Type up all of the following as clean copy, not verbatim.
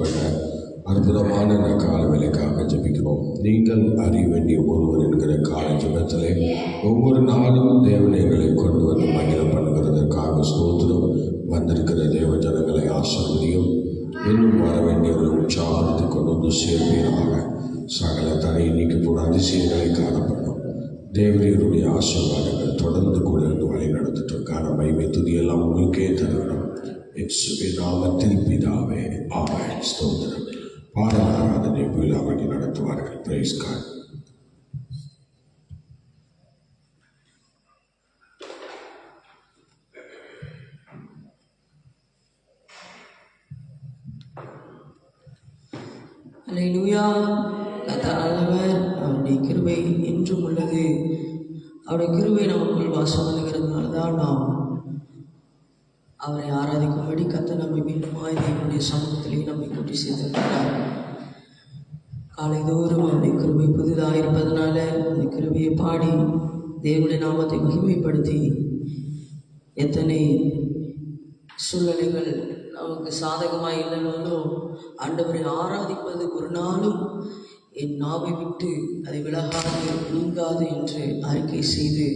கொடுக்கப்பட்ட அற்புதமான கால வேலைக்காக ஜெபிக்கிறோம். நீங்கள் அறிய வேண்டிய ஒருவர் என்கிற கால ஜெபத்திலே ஒவ்வொரு நாளும் தேவன் எங்களை கொண்டு வந்து மகிழ பண்ணுகிறதற்காக ஸ்தோத்திரம். வந்திருக்கிற தேவ ஜனங்களை ஆசீர்வதியும், இன்னும் வர வேண்டியவர்களை உற்சாகப்படுத்திக் கொண்டு வந்து சேர்ப்பீராக. சகல தடையை நீக்கக்கூட அதிசயங்களை காணப்படும். தேவனுடைய ஆசீர்வாதங்கள் தொடர்ந்து கூட இருந்து வழி நடத்திட்டு மகிமை துதியெல்லாம் உங்களுக்கே தருகிறோம். இயேசுவின் நாமத்தில் பிதாவே, ஆமென். ஸ்தோத்திரம். பாடல் ஆராதனை விழாவை நடத்துவார்கள். Praise God. அல்லேலூயா. கர்த்தர் நல்லவர், அவருடைய கிருபை என்றும் உள்ளது. அவருடைய கிருபை நமக்குள் வாசம் பண்ணுகிறதுனால தான் நாம் அவரை ஆராதிக்கும்படி கர்த்தர் நம்மை மீண்டுமாய் தேவனுடைய சமூகத்திலே நம்மை கூட்டி சேர்த்திருக்கிறார். காலைதோறும் அவருடைய கிருபை புதிதாக இருப்பதனால அந்த கிருபையை பாடி தேவனுடைய நாமத்தை மகிமைப்படுத்தி, எத்தனை சூழ்நிலைகள் நமக்கு சாதகமாக இல்லைனாலும் ஆண்டவரை ஆராதிப்பது ஒரு நாளும் என் நாவை விட்டு அதை விலகாது நீங்காது என்று அறிக்கை செய்து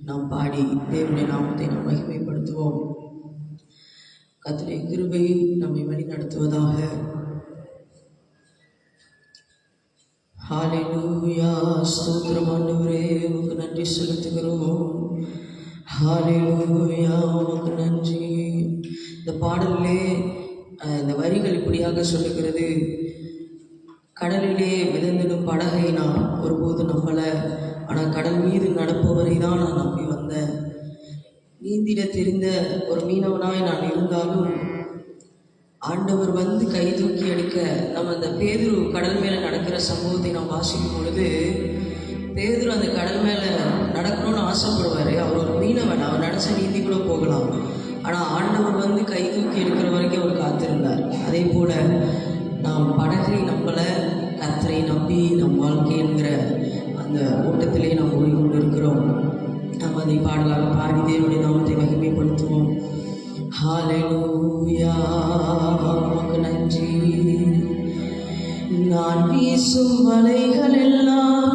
நாம் பாடி தேவனுடைய நாமத்தை நாம் மகிமைப்படுத்துவோம். கர்த்தருடைய கிருபை நம்மை வழி நடத்துவதாக. ஹல்லேலூயா. ஸ்தோத்திரம் ஆண்டவரே, உமக்கு நன்றி செலுத்துகிறோம். ஹல்லேலூயா, உமக்கு நன்றி. இந்த பாடலிலே இந்த வரிகள் இப்படியாக சொல்லுகிறது: கடலிலே மிதந்திடும் படகை நான் ஒருபோது நம்பலை, ஆனால் கடல் மீது நடப்பவரை தான் நான் நம்பி வந்தேன். நீந்திட தெரிந்த ஒரு மீனவனாய் நான் இருந்தாலும் ஆண்டவர் வந்து கை தூக்கி எடுக்க, நம்ம அந்த பேதுரு கடல் மேலே நடக்கிற சம்பவத்தை நாம் வாசிக்கும் பொழுது, பேதுரு அந்த கடல் மேலே நடக்கணும்னு ஆசைப்படுவார். அவர் ஒரு மீனவன், அவர் நினச்ச நீந்தி கூட போகலாம். ஆனால் ஆண்டவர் வந்து கை தூக்கி எடுக்கிற வரைக்கும் அவர் காத்திருந்தார். அதே போல் நாம் படகை நம்பலை, கர்த்தரை நம்பி நம் வாழ்க்கை என்கிற அந்த ஓட்டத்திலே நாம் ஓடிக்கொண்டு இருக்கிறோம். நாம் அதை பாடலாக பாடி தேவனுடைய நாமத்தை மகிமைப்படுத்துவோம். ஹல்லேலூயா, உமக்கு நன்றி. நான் வீசும் வலைகள் எல்லாம்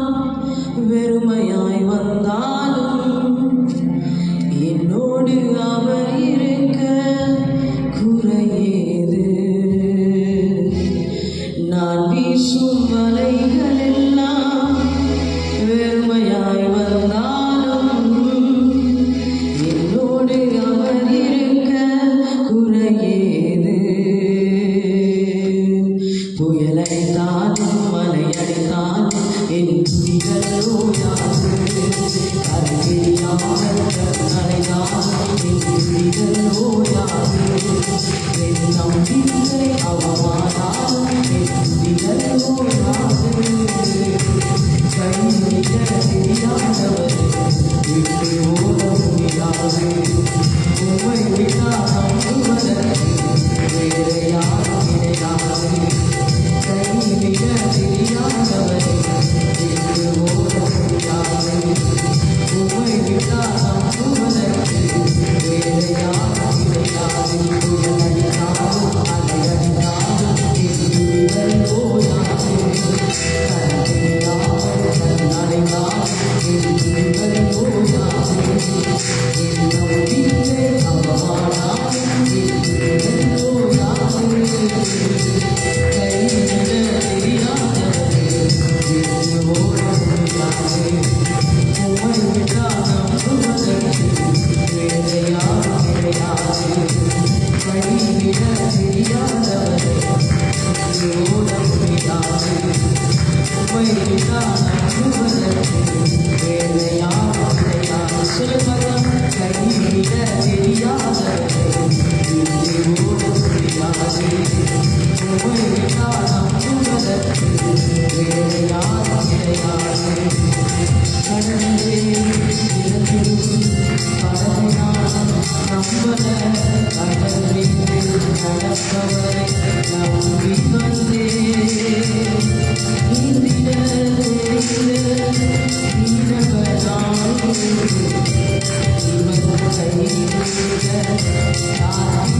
வெறுமையாய் வந்தாலும் என்னோடு அவர் இருக்க குறையேது. நான் வீசும் வலைகள் எல்லாம் வெறுமையாய் வந்தாலும் என்னோடு அவர் இருக்க குறையேது. புயலடித்தாலும் மலை அடித்தாலும் என் துதிகள் ஓயாது. கரையாமல் நனைந்தாலும் என் துதிகள் ஓயாது. என் நம்பிக்கை அவமானாலும் என் துதிகள் ஓயாது. கைவிட தெரியாதவர் விட்டு ஓட முடியாது. உம்மை விட்டா நம்புவதற்கு வேறு யாரும் கிடையாது. கைவிட தெரியாதவர் விட்டு ஓட முடியாது. உம்மை விட்டா நம்புவதற்கு வேறு யாரும் கிடையாது. புயலடித்தாலும் அலையடித்தாலும் என் துதிகள் ஓயாது. கரையாமல் நனைந்தாலும் என் துதிகள் ஓயாது. என் நம்பிக்கை அவமானாலும் என் துதிகள் ஓயாது. கைவிட தெரியாதவரே விட்டு ஓட முடியாது. உம்மை விட்டா நம்புவதற்கு வேறு யாரும் கிடையாது. கைவிட தெரியாதவரே விட்டு ஓட முடியாது. உம்மை விட்டா நம்புவதற்கு வேறு யாரும் கிடையாது. சொல்லுங்கள். கைவிட தெரியாதவரே விட்டு ஓட முடியாது. உம்மை விட்டா நம்புவதற்கு வேறு யாரும் கிடையாது. கடலே இறங்கிடும் படகை நான் நம்பல, கடல் மீது நடப்பவரை நம்பி வந்தேன். நீந்திட தெரிந்த மீனவனாய் இவன் கைவிட யாரும்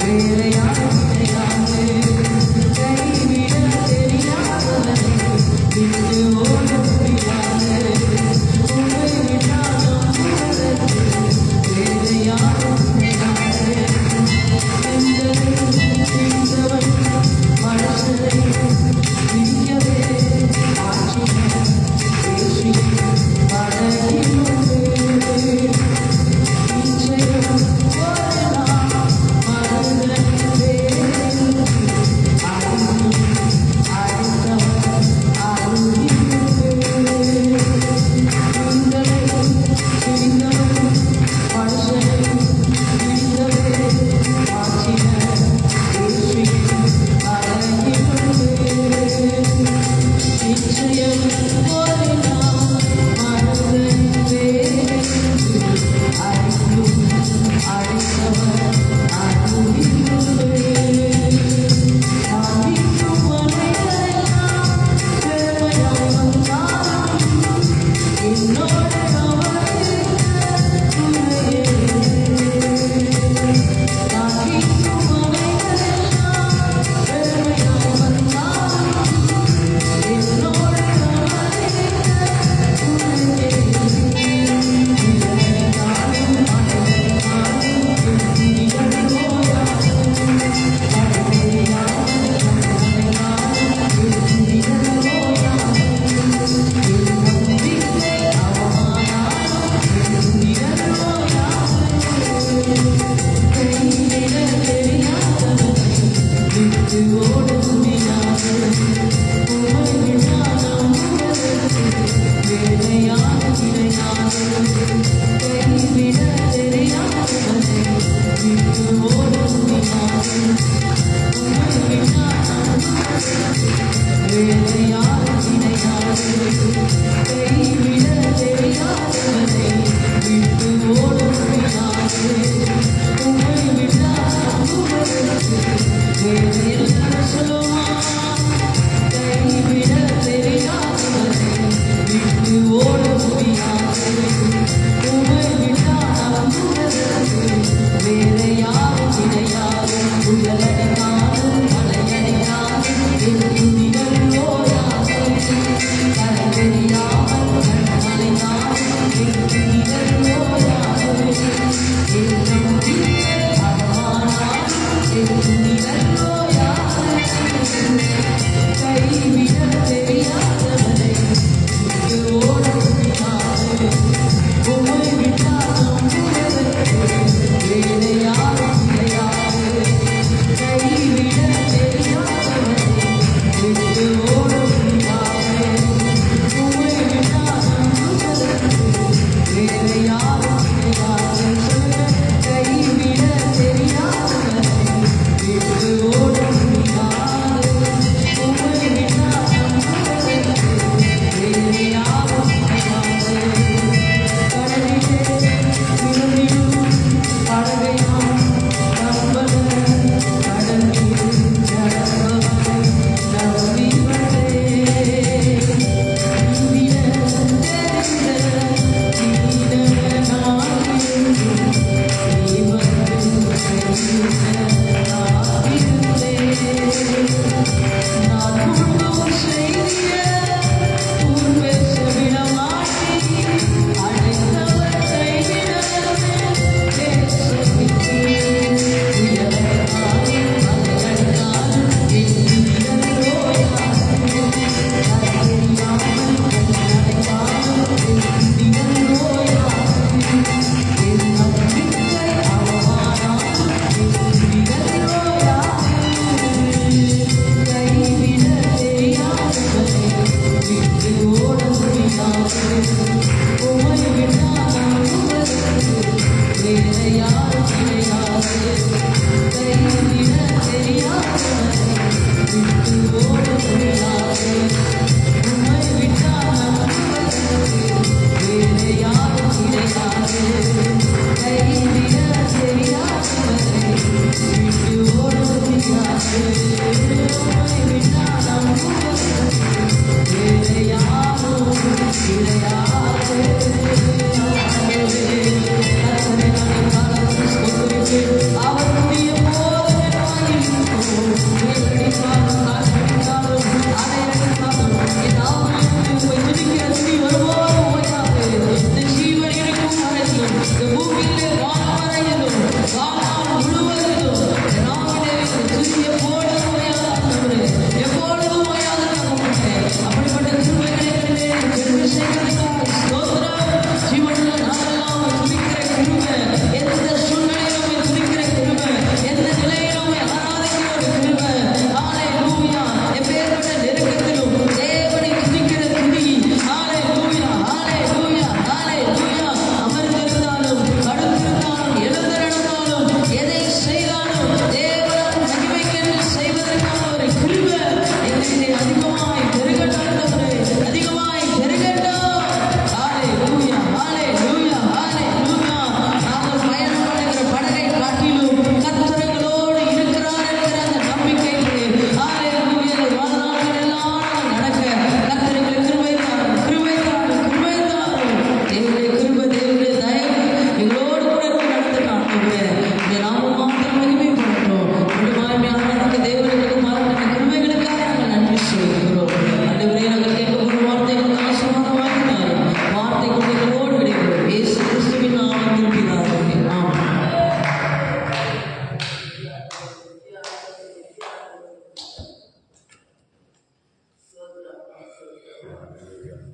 வேறு யாரும் கிடையாது.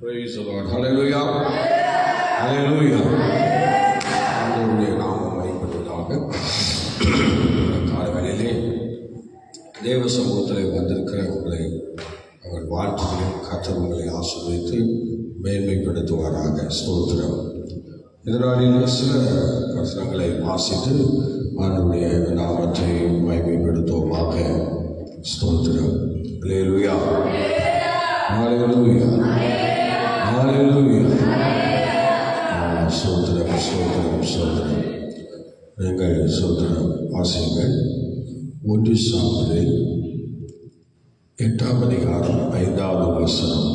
Praise the Lord. Hallelujah. Hallelujah. ஆண்டவருடைய நாமம் மகிமைப்படுவதாக. காலை வேளையிலே தேவ சமூகத்தில் வந்திருக்கிற உங்களை அவர் வாழ்த்துகளையும் கர்த்தர் உங்களை ஆசீர்வதித்து மேன்மைப்படுத்துவாராக. ஸ்தோத்திரம். இதனாலே சில வசனங்களை வாசித்து ஆண்டவருடைய நாமத்தை மகிமைப்படுத்துவோமாக. ஸ்தோத்திரம். அல்லேலூயா, அல்லேலூயா, அல்லேலூயா. ஸ்தோத்திரம், ஸ்தோத்திரம், ஸ்தோத்திரம். நீங்கள் ஸ்தோத்திரம் வாசியுங்கள். 1 சாமுவேல் 8ஆம் அதிகாரம் 5வது வசனம்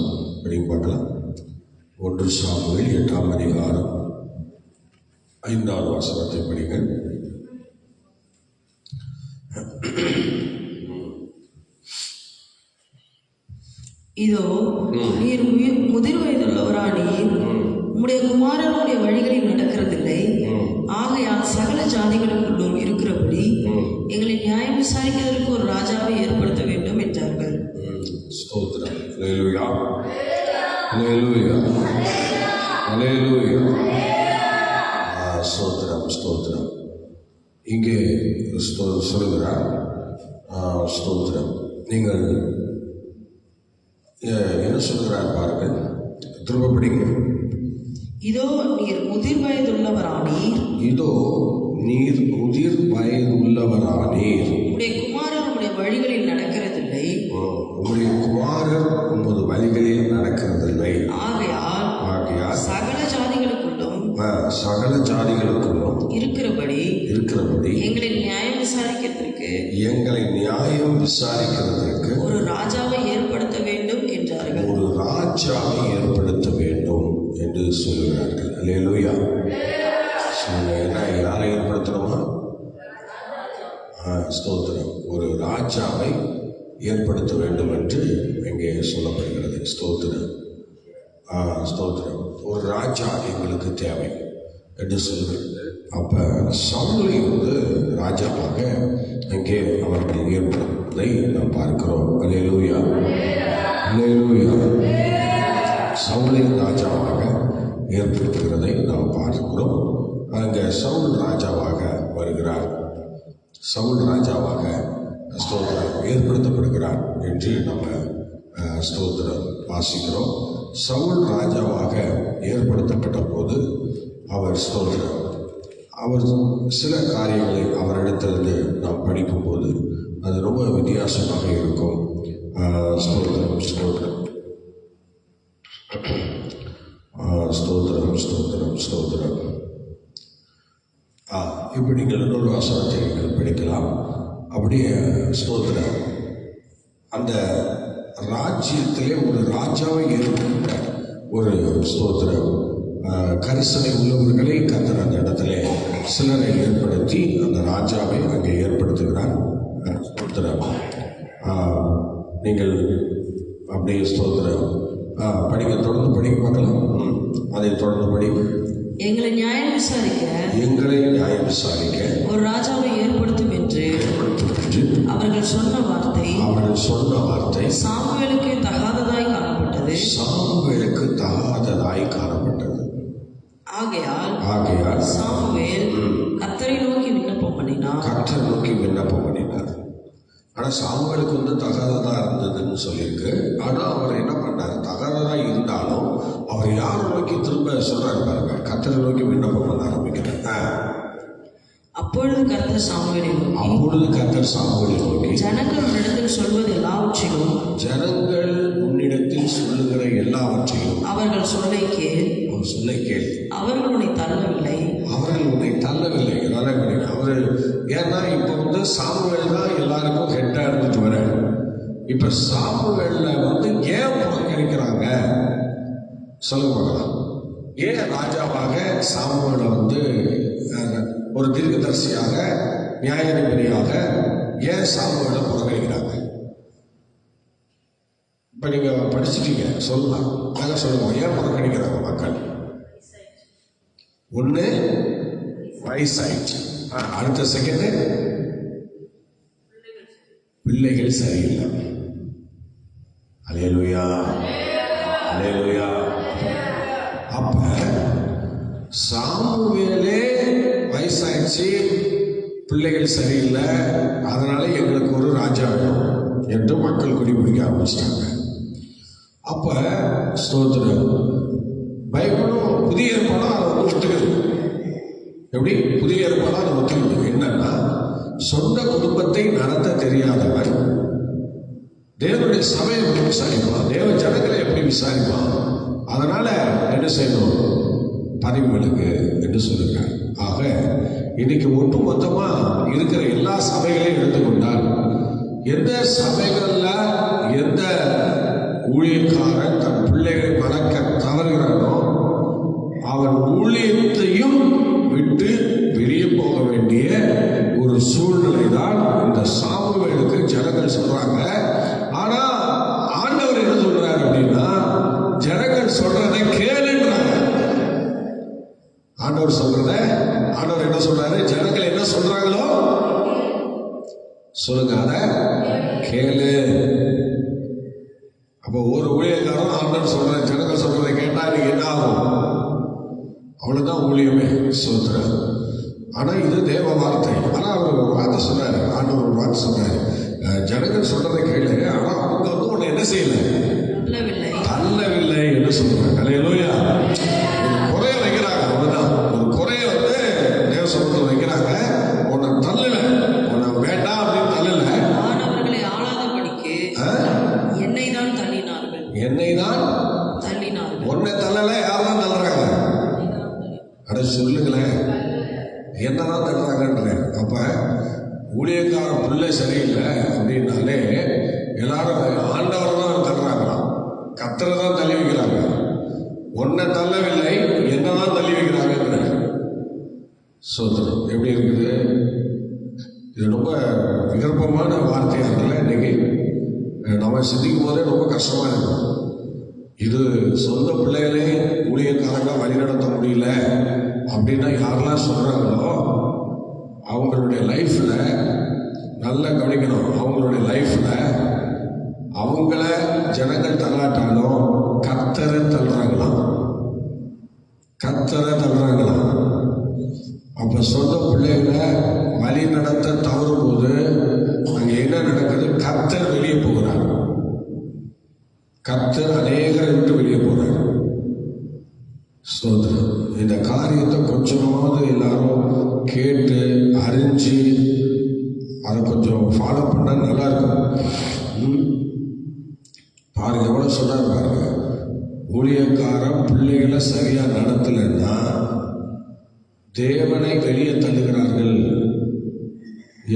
படிக்க பார்க்கலாம். 1 சாமுவேல் 8ஆம் அதிகாரம் 5வது வசனத்தை படிங்கள். இதோ நீர் முதிர் வயதுள்ளவரானீர், உம்முடைய குமாரனுடைய வழிகளில் நடக்கிறதில்லை. ஆகையால் சகல ஜாதிகளுக்குள்ளும் இருக்கிறபடி எங்களை நியாயம் விசாரிக்கிறதற்கு ஒரு ராஜாவை ஏற்படுத்த வேண்டும் என்றார்கள். ஸ்தோத்திரம். அல்லேலூயா, அல்லேலூயா, அல்லேலூயா. ஸ்தோத்திரம், ஸ்தோத்திரம். இங்கே சொல்லுகிறார். ஸ்தோத்திரம். நீங்கள் என்ன சொல்கிறார் பாருங்கள், திரும்ப படிங்க. இதோ நீர் முதிர் வயதுள்ளவரானீர், இதோ நீர் முதிர் வயதுள்ளவரானீர், உம்முடைய குமாரர் உம்முடைய வழிகளில் நடக்கிறதில்லை. உம்முடைய குமாரர் உமது வழிகளில் நடக்கிறதில்லை. ஆகையால் சகல ஜாதிகளுக்குள்ளும் இருக்கிறபடி எங்களை நியாயம் விசாரிக்கிறதற்கு ஒரு ராஜாவை ஏற்படுத்த வேண்டும் என்றார்கள். ஒரு ராஜாவை ஏற்படுத்த வேண்டும் என்று சொல்கிறார்கள். அல்லேலூயா. என்ன, யாரை ஏற்படுத்தணுமா? ஸ்தோத்திரம். ஒரு ராஜாவை ஏற்படுத்த வேண்டும் என்று இங்கே சொல்லப்படுகிறது. ஸ்தோத்திரம், ஸ்தோத்திரம். ஒரு ராஜா எங்களுக்கு தேவை என்று சொல்கிறார். அப்போ சவுலை ராஜாவாக அங்கே அவர்கள் ஏற்படுவதை நாம் பார்க்கிறோம். அல்லேலூயா, அல்லேலூயா. சவுலை ராஜாவாக ஏற்படுத்துகிறதை நாம் பார்க்கிறோம். அங்கே சவுல் ராஜாவாக வருகிறார். சவுல் ராஜாவாக ஸ்தோத்திரம் ஏற்படுத்தப்படுகிறார் என்று நம்ம ஸ்தோத்திரம் வாசிக்கிறோம். சவுல் ராஜாவாக ஏற்படுத்தப்பட்ட போது அவர் ஸ்தோத்திரம் அவர் சில காரியங்களை அவரிடத்திலிருந்து நாம் படிக்கும்போது அது ரொம்ப வித்தியாசமாக இருக்கும். ஸ்தோத்திரம், ஸ்தோத்திரம், ஸ்தோத்திரம், ஸ்தோத்திரம், ஸ்தோத்திரம். இப்படி நீங்கள் இன்னொரு வசனத்தை நீங்கள் படிக்கலாம். அப்படியே ஸ்தோத்திரம். அந்த ராஜ்யத்திலே ஒரு ராஜாவை ஏற்படுத்த ஒரு ஸ்தோத்திரம் கரிசனை உள்ளவர்களை கர்த்தர் அந்த இடத்துல சிலரை ஏற்படுத்தி அந்த ராஜாவை அங்கே ஏற்படுத்துகிறார். ஸ்தோத்திரம். நீங்கள் அப்படியே ஸ்தோத்திரம் படிக்க தொடர்ந்து படிக்க பார்க்கலாம். அதை தொடர்ந்து படிக்க எங்களை நியாயம் விசாரிக்க ஒரு ராஜாவை ஏற்படுத்தும் என்று அவர்கள் சொன்ன வார்த்தை சாமுவேலுக்கு தகாததாய் காணப்பட்டது. ஆகையால் சாமுவேல் கர்த்தரை நோக்கி விண்ணப்பம் பண்ணினார். ஆனால் சாமுவேலுக்கு தகாததா இருந்ததுன்னு சொல்லியிருக்கு. ஆனால் அவர் என்ன பண்ணார்? தகாததா இருந்தாலும் அவர் யாரை நோக்கி திரும்ப சொல்றாரு பாருங்க, கர்த்தரை நோக்கி விண்ணப்பம் பண்ண ஆரம்பிக்கிறார். அப்பொழுது கர்த்தர் சாமுவேலை நோக்கி ஜனங்கள் உன்னிடத்தில் சொல்லுகிற எல்லாவற்றையும் அவர்கள் சொல்லை கேள். அவர்கள் உன்னை தள்ளவில்லை. அவர்கள் ஏன்னா இப்போ சாமுவேல் தான் எல்லாருக்கும் ஹெட்டா இருந்துட்டு வர. இப்ப சாமுவேல்ல ஏன் புறக்கணிக்கிறாங்க சொல்ல பார்க்கலாம். ஏன் ராஜாவாக சாமுவேலை ஒரு தீர்க்கதரிசியாக நியாயாதிபதியாக ஏன் சாமுவேலை புறக்கணிக்கிறாங்க? இப்ப நீங்க படிச்சுட்டீங்க, சொல்லலாம். நாங்கள் சொல்லுவோம் ஏன் புறக்கணிக்கிறாங்க மக்கள். ஒன்று வயசாயிடுச்சு, அடுத்த செகண்ட் பிள்ளைகள் சரியில்லை. அல்லேலூயா, அல்லேலூயா. அப்ப சாமுவேலே வயசாயிடுச்சு, பிள்ளைகள் சரியில்லை, அதனால எங்களுக்கு ஒரு ராஜா வேணும் என்று மக்கள் குடிபிடிக்க ஆரம்பிச்சிட்டாங்க. அப்ப ஸ்தோத்திரம், பைபிளும் புதிய ஏற்பாடும் அதை வந்து ஒத்துக்குது. எப்படி? புதிய ஏற்பாடும் அதை ஒத்துக்குது. என்னன்னா, சொந்த குடும்பத்தை நடத்த தெரியாதவன் தேவனுடைய சபையை எப்படி விசாரிப்பான்? தேவ ஜனங்களை எப்படி விசாரிப்பான்? அதனால என்ன செய்யணும்? பதவிகளுக்கு என்று சொல்லுகிறார். ஆக இன்னைக்கு ஒட்டுமொத்தமா இருக்கிற எல்லா சபைகளையும் எடுத்துக்கொண்டால், எந்த சபைகள்ல எந்த ஊழியக்காரன் தன் பிள்ளைகளை வளர்க்க தவறுகிறானோ அவன் ஊழியத்தையும் விட்டு வெளியே போக வேண்டிய ஒரு சூழ்நிலை தான் இந்த சாமுவேலுக்கு ஜனங்கள் சொல்றாங்க. ஆனா ஆண்டவர் என்ன சொல்றாரு அப்படின்னா, ஜனங்கள் சொல்றதை கேளுன்றாங்க. ஆண்டவர் சொல்றத ஆண்டவர் என்ன சொல்றாரு? ஜனங்கள் என்ன சொல்றாங்களோ சொல்லுங்க, அத கேளு. அப்போ ஒரு ஊழியக்காரன் ஆண்டவர் சொல்ற ஜனங்கள் சொல்றதை கேட்டா இன்னைக்கு என்ன ஆகும்? அவ்வளவுதான் ஊழியமே. சொல்றாரு. ஆனா இது தேவ வார்த்தை. ஆனா அவர் ஒரு வார்த்தை சொன்னாரு, ஆண்டவர் ஒரு வார்த்தை சொன்னாரு, ஜனங்கள் சொல்றதை கேளு. ஆனா அவங்க வந்து உன்னை என்ன செய்யல? தள்ளவில்லை என்று சொல்றாங்க. அல்லேலூயா. ஒரு குறைய வைக்கிறாங்க, அவ்வளவுதான். ஒரு குறைய வந்து தேவ சமூகத்தில் வைக்கிறாங்க. உன்னை தள்ளல, உன்னை வேண்டாம் அப்படின்னு தள்ளல. அவர்களை ஆளாதபடிக்கு என்னை தான் தள்ளினார்கள். என்னை தான் தள்ளினார்கள். உன்னை தள்ளல, யாரெல்லாம் தள்ளுறாங்க? அட சொல்லுங்களேன், என்னதான் தள்ளுறாங்கன்ற. அப்ப ஊழியக்கார பிள்ளை சரியில்லை அப்படின்னாலே எல்லாரும் ஆண்டவர் தான் தள்ளுறாங்களாம், கர்த்தரை தான் தள்ளி வைக்கிறாங்க. ஒன்னை தள்ளவில்லை, என்னதான் தள்ளி வைக்கிறாங்க. சோதனம் எப்படி இருக்குது? இது ரொம்ப விகற்பமான வார்த்தையா இருக்குல்ல. இன்னைக்கு நம்ம சிந்திக்கும் போதே ரொம்ப கஷ்டமா இருக்கும். இது சொந்த பிள்ளைகளே ஊழியக்காரங்க வழிநடத்த முடியல அப்படின்னா யாரெல்லாம் சொல்றாங்களோ அவங்களுடைய லைஃப்ல நல்லா கவனிக்கணும். அவங்களுடைய லைஃப்ல அவங்கள ஜனங்கள் தள்ளாட்டாலும் கர்த்தரை தள்ளுறாங்களாம், கர்த்தரை தள்ளுறாங்களாம். அப்ப சொந்த பிள்ளைகளை வழி நடத்த தவறும் போது அங்க என்ன நடக்குது? கர்த்தர் வெளியே போகிறார். கர்த்தர் அநேகரை விட்டு வெளியே போறார். ஸ்தோத்திரம். இந்த காரியத்தை கொஞ்சமாவது எல்லாரும் கேட்டு அறிஞ்சு அதை கொஞ்சம் ஃபாலோ பண்ணா நல்லா இருக்கும். பாருங்க எவ்வளவு சொல்றாரு பாருங்க. ஊழியக்காரன் பிள்ளைகளை சரியா நடத்தலைன்னா தேவனை வெளியே தள்ளுகிறார்கள்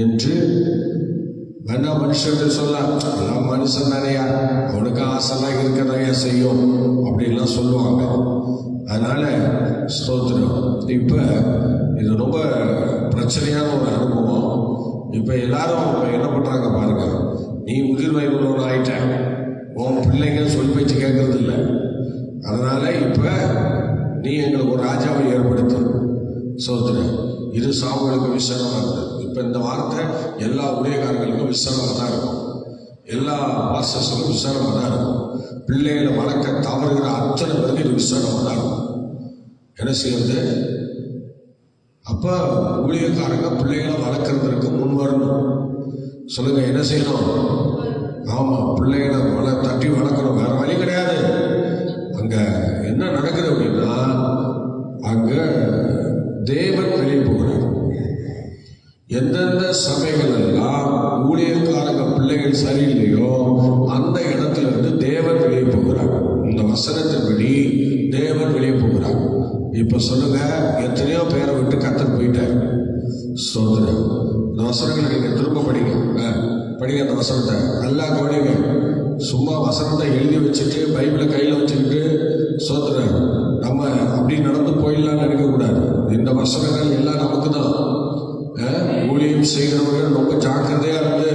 என்று வேணா மனுஷன் சொல்லலாம். எல்லாம் மனுஷன் நிறையா, அவனுக்கு ஆசைலாம் இருக்கதையா செய்யும் அப்படின்லாம் சொல்லுவாங்க. அதனால ஸ்தோத்திரம். இப்ப இது ரொம்ப பிரச்சனையான ஒரு அனுபவம். இப்ப எல்லாரும் என்ன பண்றாங்க பாருங்க, நீ முதிர் வயது உள்ளவன் ஆயிட்ட, உன் பிள்ளைங்க சொல் பேச்சு கேட்கறது இல்லை, அதனால இப்ப நீ எங்களுக்கு ஒரு ராஜாவை ஏற்படுத்து. ஸ்தோத்திரம். இது சாமுவேலுக்கு விசனமா இருந்தது. இப்ப இந்த வார்த்தை எல்லா ஊழியக்காரர்களுக்கும் விசனமா தான் இருக்கும், எல்லா பாஸ்டர்ஸுக்கும் விசனமா தான் இருக்கும். பிள்ளைகளை வளர்க்க தவறுகிற அத்தனை பேருக்கு இது விசனமா தான் இருக்கும். என்ன செய்யறது? அப்ப ஊழியக்காரங்க பிள்ளைகளை வளர்க்கறதுக்கு முன் வரணும். சொல்லுங்க, என்ன செய்யணும்? ஆமா, பிள்ளைகளை தட்டி வளர்க்கணும், வேற வழி கிடையாது. அங்க என்ன நடக்குது அப்படின்னா, அங்க தேவன் வெளியே போகிறார். எந்தெந்த சபைகள் எல்லாம் ஊழியக்காரங்க பிள்ளைகள் சரியில்லையோ அந்த இடத்துல இருந்து தேவன் வெளியே போகிறார். இந்த வசனத்தின்படி தேவன் வெளியே போகிறார். இப்ப சொல்லுங்க, எத்தனையோ பேரை விட்டு கர்த்தர் போயிட்டார். சோதனை. இந்த வசனங்களை நீங்க திரும்ப படிங்க, படிங்க. அந்த வசனத்தை நல்லா கவனிங்க. சும்மா வசனத்தை எழுதி வச்சுட்டு பைபிளை கையில வச்சுக்கிட்டு சோதனை நம்ம அப்படி நடந்து போயிடலாம் நினைக்கக்கூடாது. இந்த வசனங்கள் எல்லாம் நமக்கு தான். ஊழியம் செய்கிறவர்கள் ரொம்ப ஜாக்கிரதையா இருந்து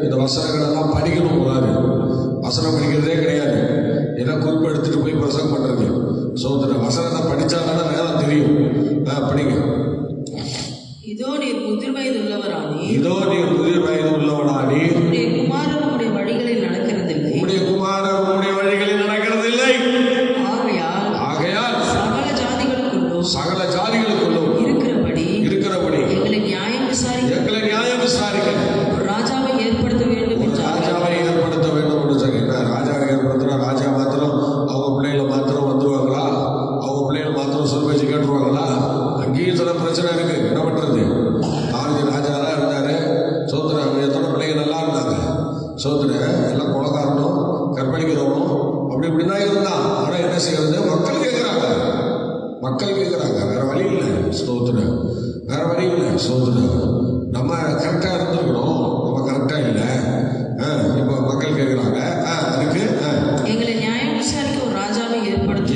இந்த வசனங்கள் எல்லாம் படிக்கணும். கூடாது, வசனம் படிக்கிறதே கிடையாது. ஏன்னா குறிப்பு எடுத்துட்டு போய் பிரசங்கம் பண்றது. சோதனை வசனத்தை படிச்சாதானே வேதம் தெரியும். படிங்க. இதோ நீர் முதிர் வயது உள்ளவரானி, இதோ நீர் முதிர் வயது உள்ளவனானி, உம்முடைய குமாரன் உம்முடைய வழிகளில் நடக்கிறதில்லை, உம்முடைய குமாரன் உம்முடைய வழிகளில் நடக்கிறதில்லை. ஆகையால் சகல ஜாதிகளுக்குள்ளும் இருக்கிறபடி எங்களை நியாயம் விசாரிக்க எல்லாம் கொலைகாரனும் கற்பழிக்கிறவனும் அப்படி இப்படி தான் இருந்தான். ஆனால் என்ன செய்யறது, மக்கள் கேட்குறாங்க, வேற வழி இல்லை. ஸ்தோத்திரம், வேற வழி இல்லை. ஸ்தோத்திரம், நம்ம கரெக்டாக இருந்துருக்கணும், நம்ம கரெக்டாக இல்லை. இப்போ மக்கள் கேட்குறாங்க, அதுக்கு எங்களை நியாயம் விசாரிக்க ஒரு ராஜாவை ஏற்படுத்து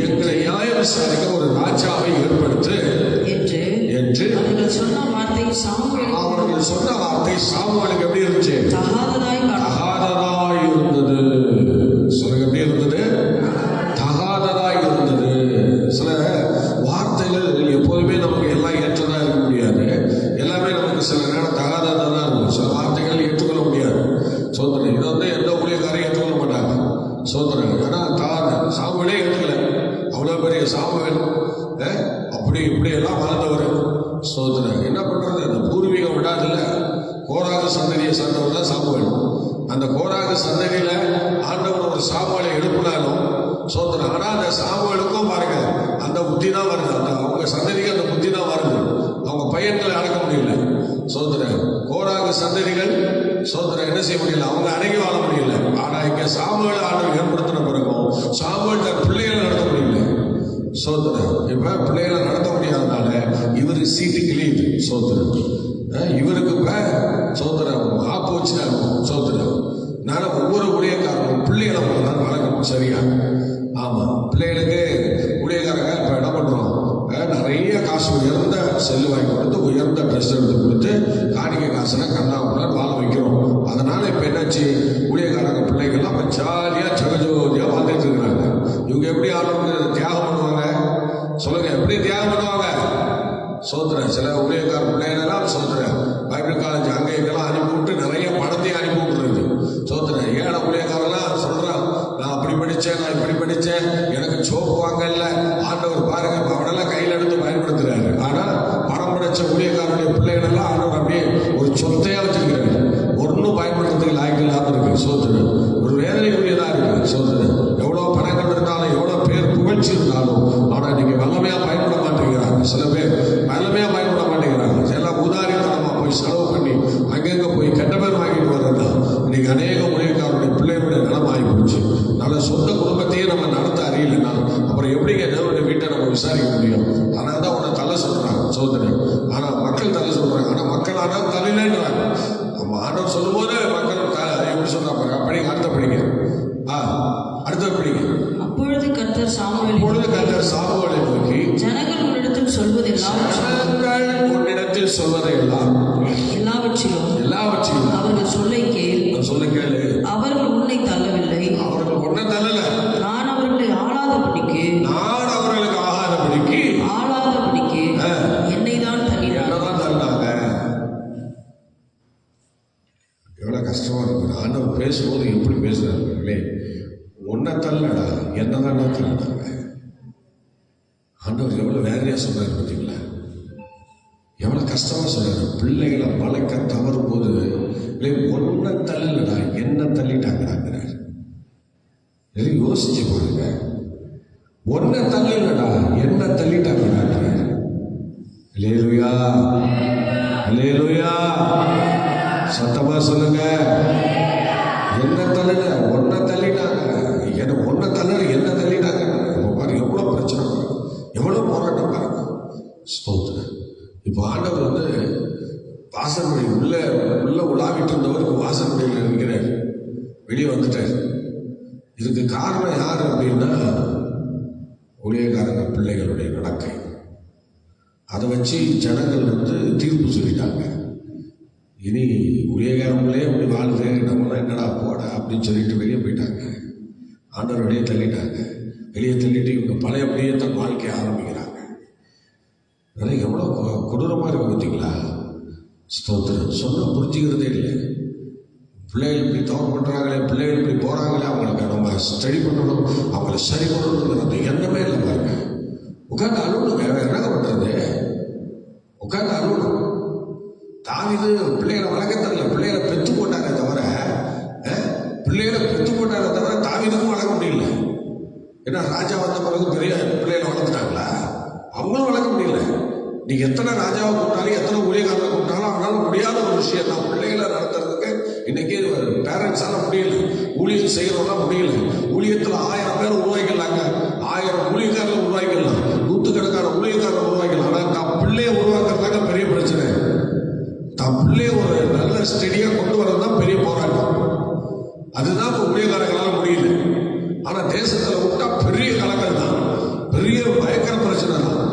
என்று அவர்கள் சொன்ன வார்த்தை சாமுவேலுக்கு எப்படி இருந்துச்சு? தகாததாய் இருந்தது. சொல்லுங்க, எப்படி இருந்தது? தகாததாய் இருந்தது. சில வார்த்தைகள் எப்போதுமே நமக்கு எல்லாம் ஏற்றதா இருக்க முடியாது. எல்லாமே நமக்கு சில நேரம் தகாததா தான் இருக்கும். சில வார்த்தைகள் ஏற்றுக்கொள்ள முடியாது. சோதனை இதை வந்து எந்த ஊழியக்காரையும் ஏற்றுக்கொள்ள மாட்டாங்க. சோதனை ஆனால் சாமுவேலே ஏற்றுக்கல. அவ்வளோ பெரிய சாமுவேல் அப்படி இப்படி எல்லாம் வாழ்ந்தவர். சோதனை என்ன பண்றது, அந்த பூர்வீகம் விடாதில்ல. கோராக சந்ததியை சார்ந்தவர் தான் சாமுவேல். அந்த கோராக சந்ததியில ஆண்டவர் ஒரு சாமுவேலை எழுப்பினாலும் சோதனை. ஆனால் அந்த சாமுவேலுக்கும் பாருங்க அந்த புத்தி தான் வருது. அந்த அவங்க சந்ததிக்கு அந்த புத்தி தான் வருது. அவங்க பையன்களை அடக்க முடியல. சோதனை கோராக சந்ததிகள் சோதனை என்ன செய்ய முடியல, அவங்க அடங்கி வாழ முடியல. ஆனா இங்க சாமுவேல் ஆண்டவர் ஏற்படுத்தின பிறகும் சாமுவேல் தன் பிள்ளைகளை நடத்த முடியல. சோதனை இப்ப பிள்ளைகளை நடத்த முடியாதனால இவரு சீட்டுக்கு லீவ். சோதனை இவருக்கு இப்ப சோதனை ஆப்பு வச்சுட்டாங்க. சோதனை நான் ஒவ்வொரு ஊழியக்காரரும் பிள்ளைகளை தான் வளர்க்கணும். சரியா? ஆமா, பிள்ளைகளுக்கு ஊழியக்காரங்க இப்ப என்ன பண்றோம், நிறைய காசு உயர்ந்த செல்லு வாங்கி கொடுத்து உயர்ந்த ட்ரெஸ் எடுத்து கொடுத்து காணிக்கை காசுனா கண்ணாமலாம் வாழ வைக்கிறோம். அதனால இப்ப என்னாச்சு, ஊழியக்காரங்க பிள்ளைகள்லாம் இப்ப ஜாலியா ஜகஜோதியா வாழ்ந்துட்டு இருக்கிறாங்க. இவங்க எப்படி ஆளுநருக்கு தியாகம் பண்ணுவாங்க? சொல்லுங்க, எப்படி தியாகம் பண்ணுவாங்க? சோதரன் சில ஊழியக்கார பிள்ளைகளெல்லாம் சோதரன் பைபிள் காலேஜ் அங்கே இங்கெல்லாம் அனுப்பி விட்டு நிறைய பணத்தையும் அனுப்பி விட்டுருக்கு. சோதரன் ஏழை ஊழியக்காரெல்லாம் சொல்றான், நான் அப்படி படித்தேன், நான் இப்படி படித்தேன், எனக்கு சோப்பு வாங்கல. ஆண்டவர் பாருங்க அவனெல்லாம் கையில் எடுத்து பயன்படுத்துறாரு. ஆனால் பணம் படைச்ச ஊழியக்காரனுடைய பிள்ளைகளெல்லாம் ஆண்டவர் அப்படியே ஒரு சொத்தையா வச்சிருக்கிறாரு. ஒன்றும் பயன்படுத்துறதுக்கு லாய்க்கு இல்லாமல் இருக்கு. சோதரன் ஒரு வேதனைக்குரியதாக இருக்கு. சோதரன் எவ்வளோ பணங்கள் இருந்தாலும் எவ்வளோ பேர் புகழ்ச்சி இருந்தாலும் ஆனால் நீங்க வல்லமையா பயன்பட மாட்டேங்கிறாங்க. சில பேர் வல்லமையா பயன்பட மாட்டேங்கிறாங்க. எல்லாம் உதாரித்தனமா போய் செலவு பண்ணி அங்கங்க போய் கெட்ட பேர் வாங்கிட்டு வர்றதா இன்னைக்கு அநேக ஊழியக்காரருடைய பிள்ளைகளுடைய நிலமாகி போச்சு. நல்ல சொந்த குடும்பத்தையே நம்ம நடத்த அறியலைன்னா அப்புறம் எப்படிங்க தேவனுடைய வீட்டை நம்ம விசாரிக்க முடியும்? அதனால தான் உன்னை தள்ள சொல்றாங்க. சோதனை ஆனா மக்கள் தள்ள சொல்றாங்க. ஆனா மக்கள் ஆனால் தள்ளிலேன்றாங்க. நம்ம ஆண்டவர் சொல்லும் போது மக்கள் எப்படி சொல்றாங்க? படிங்க, அடுத்த படிங்க, அடுத்த படிங்க. அப்பொழுது கர்த்தர் சாமுவேலை நோக்கி, ஜனங்கள் உன்னிடத்தில் சொல்வதையெல்லாம் எல்லாவற்றிலும் அவர்கள் சொல்லை கேளு. அவர்கள் உன்னை தள்ளவில்லை, அவர்கள் உன்னை தள்ளல. நான் அவர்களுக்கு ஆளாதபடிக்கு என்னை தான் தள்ளினாங்க. எவ்வளவு கஷ்டமா இருக்கு. ஆண்டவர் பேசும்போது எப்படி பேசுறாரு, உன்னை தள்ளடா, என்னதான் தள்ளினாங்க. ஆண்டவர் எவ்வளவு வேறையா சொல்றாரு பார்த்தீங்களா? எவ்வளவு கஷ்டமா சொல்றாரு. பிள்ளைகளை வளர்க்க தவறும் போது ஒன்ன தள்ளடா, என்ன தள்ளிட்டாங்கிறார். யோசிச்சு பாருங்க. ஒன்ன தள்ளடா, என்ன தள்ளிட்டாங்கிறார். அல்லேலூயா, அல்லேலூயா, சத்தமா சொல்லுங்க. என்ன தள்ளல, ஒன்ன தள்ளிட்டாங்க. எனக்கு ஒன்ன தள்ளல, என்ன தள்ளிட்டாங்க. பாருங்க எவ்வளவு பிரச்சனை பாருங்க, எவ்வளவு போராட்டம் பாருங்க. ஸ்தோத்திரம். இப்போ ஆண்டவர் வந்து வாசற்படி உள்ள உலாவிட்டு இருந்தவருக்கு வாசற்படியில் இருக்கிறார், வெளியே வந்துட்டார். இதுக்கு காரணம் யார் அப்படின்னா ஊழியக்காரங்க பிள்ளைகளுடைய நடக்கை. அதை வச்சு ஜனங்கள் வந்து தீர்ப்பு சொல்லிட்டாங்க. இனி ஊழியக்காரங்களே அப்படி வாழ்ந்து நம்மளாம் என்னடா போட அப்படின்னு சொல்லிட்டு வெளியே போயிட்டாங்க. ஆண்டவர் வெளியே தள்ளிட்டாங்க. வெளியே தள்ளிட்டு இவங்க பழைய அப்படியே தன் வாழ்க்கையை ஆரம்பிக்கிறாங்க. அதனால் எவ்வளோ கொடூரமாக இருக்கு பார்த்தீங்களா? ஸ்தோத்திரம். சொன்ன புரிஞ்சுக்கிறதே இல்லை. பிள்ளைகள் இப்படி தவறு பண்ணுறாங்களே, பிள்ளைகள் இப்படி போகிறாங்களே, அவங்களுக்கு நம்ம ஸ்டடி பண்ணணும், அவங்கள சரி பண்ணணுங்கிற அந்த எண்ணமே இல்லை பாருங்க. உட்காந்து அழுவணுங்க, வேற என்ன பண்ணுறது? உட்காந்து அழுவணும். தாவீது பிள்ளைகளை வளர்க்க தரல, பிள்ளைகளை பெற்று போட்டாங்க தவிர தாவீதுக்கும் வளர்க்க முடியல. ஏன்னா ராஜா வந்த பிறகு பெரிய பிள்ளைகளை வளர்த்துட்டாங்களா? அவங்களும் வளர்க்க முடியல. நீங்க எத்தனை ராஜாவை கூப்பிட்டாலும் எத்தனை ஊழியக்காரரை கூப்பிட்டாலும் அவனால முடியாத ஒரு விஷயம் தான் பிள்ளைகளை நடத்துறதுக்கு இன்னைக்கு பேரண்ட்ஸால முடியல, ஊழியம் செய்யறவங்களாம் முடியல. ஊழியத்தில் 1000 பேர் உருவாக்கிடலாங்க, 1000 ஊழியக்காரர்கள் உருவாக்கிடலாம், 100கணக்கான ஊழியக்காரர்கள் உருவாக்கலாம். ஆனால் தான் பிள்ளைய உருவாக்குறதாங்க பெரிய பிரச்சனை. தான் பிள்ளைய ஒரு நல்ல ஸ்டெடியா கொண்டு வரது தான் பெரிய போராட்டம். அதுதான் இப்போ ஊழியக்காரங்களால முடியல. ஆனா தேசத்துல விட்டா பெரிய கலங்கள் தான், பெரிய பயங்கர பிரச்சனை தான்.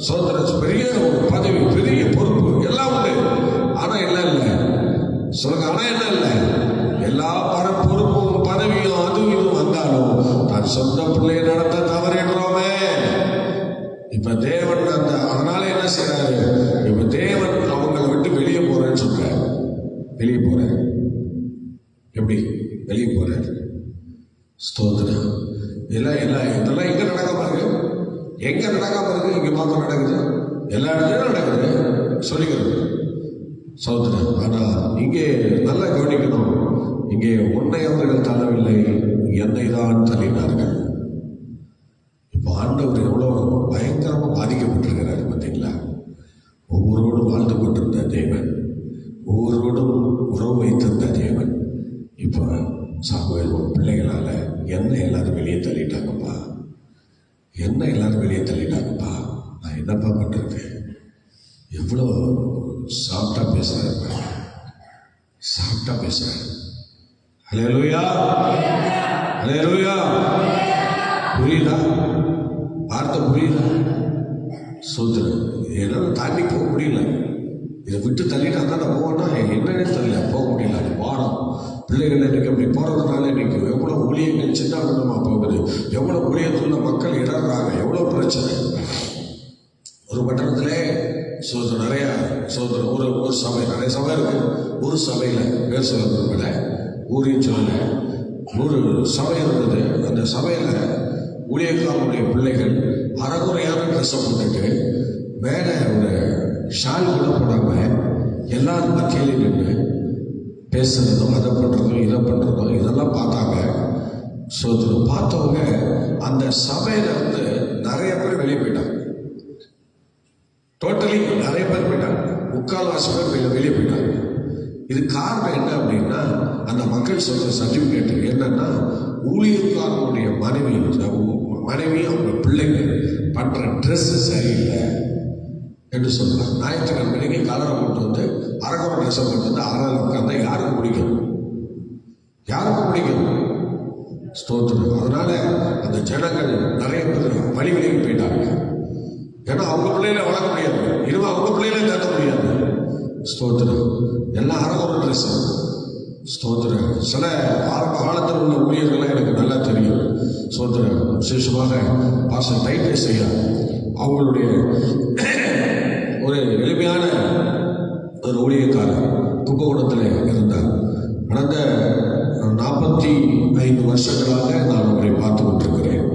சோதரன் பெரிய பதவி, பெரிய பொறுப்பு எல்லாம் உண்டு. ஆனா என்ன இல்லை சொல்லுங்க, ஆனா என்ன இல்லை, எல்லா பொறுப்பும் பதவியும் அதுவும் இதுவும் வந்தாலும் தான் சொந்த பிள்ளையை நடத்த தவறிடுறோமே. இப்ப தேவன் அதனால என்ன செய்யறாரு, இப்ப தேவன் அவங்களை விட்டு வெளியே போறேன்னு சொல்றாரு. வெளியே போறாரு, எப்படி வெளியே போறாரு? ஸ்தோத்திரம். இதெல்லாம் எங்க நடக்காம இருக்கு? எங்க நடக்காம இருக்கு? இங்க மாத்திரம் நடக்குது, எல்லா இடத்துலயும் நடக்குது சொல்லிக்கிறது. சோதனை. ஆனா இங்கே நல்லா கவனிக்கணும், இங்கே உன்னை அவர்கள் தள்ளவில்லை, என்னை தான் தள்ளினார்கள். இப்போ ஆண்டவர் எவ்வளவு பயங்கரமா பாதிக்கப்பட்டிருக்கிறார் பார்த்தீங்களா? ஒவ்வொருவரோடும் வாழ்ந்து கொண்டிருந்த தேவன், ஒவ்வொருவரோடும் உறவு வைத்திருந்த தேவன், இப்போ சாமுவேல் பிள்ளைகளால என்ன எல்லாரும் வெளியே தள்ளிட்டாங்கப்பா, என்ன எல்லாரும் வெளியே தள்ளிட்டாங்கப்பா, நான் என்னப்பா பண்றது? எவ்வளோ சாஃப்டா பேசுறாரு, சாஃப்டா பேசுறாரு. ஹல்லேலூயா, ஹல்லேலூயா. புரியுதா? வார்த்தை புரியுதா? சோதரன் என்னால் தாண்டி போக முடியல. இதை விட்டு தள்ளிட்டா தான் நான் போவேன்னா என்னன்னு தெரியல, போக முடியல. அது பாடம். பிள்ளைகள் இன்னைக்கு அப்படி போறதுனால இன்னைக்கு எவ்வளவு ஊழியங்கள் சின்னமா போகுது, எவ்வளவு ஊழியத்துள்ள மக்கள் இடறாங்க, எவ்வளவு பிரச்சனை. ஒரு பட்டணத்திலே நிறைய ஒரு சபை, நிறைய சபை இருக்கு. ஒரு சபையில பேர் சொல்ல விரும்பல, ஊரையும் சொல்லல, ஒரு சபை இருந்தது. அந்த சபையில ஊழியக்காரனுடைய பிள்ளைகள் அறகுறையான ட்ரெஸ்ஸை போட்டுட்டு மேல ஒரு ஷால் கூட போடாம எல்லாரும் மத்தியில நின்று பேசுறதும், அதை பண்றதும், இதை பண்றதும், இதெல்லாம் பார்த்தாங்க. பார்த்தவங்க அந்த சபையில நிறைய பேர் வெளியே போயிட்டாங்க. டோட்டலி நிறைய பேர் போயிட்டாங்க, 3/4 பேர் வெளியே போயிட்டாங்க. இது காரணம் என்ன அப்படின்னா, அந்த மக்கள் சொல்ற சர்டிபிகேட் என்னன்னா, ஊழியக்காரனுடைய மனைவி அவங்க பிள்ளைங்க பண்ற ட்ரெஸ் சரியில்லை என்று சொல்றாங்க. ஞாயிற்றுக்கிழமைக்கு கலரை போட்டு அரகுற ட்ரெஸ்ஸை போட்டு அறவில் உட்கார்ந்தா யாருக்கு பிடிக்கும்? யாருக்கும் பிடிக்கும்? ஸ்தோத்திரம். அதனால அந்த ஜனங்கள் நிறைய பேர் வழி விலகி போயிட்டாங்க. ஏன்னா அவங்க பிள்ளைகளை வளர்க்க முடியாது, இனிமே அவங்க பிள்ளைகளை தேட முடியாது. ஸ்தோத்திரம். எல்லாம் அரகுற ட்ரெஸ். ஸ்தோத்திரம். சில ஆரம்ப காலத்தில் உள்ள ஊழியர்கள்லாம் எனக்கு நல்லா தெரியும். ஸ்தோத்திரம். விசேஷமாக பாஸ்டர் டைட்டஸ் ஐயா அவங்களுடைய ஒரு எளிமையான ஒரு ஊழியக்காரர் கும்பகோணத்தில் இருந்தார். கடந்த 45 வருஷங்களாக நான் அவரை பார்த்து கொண்டிருக்கிறேன்.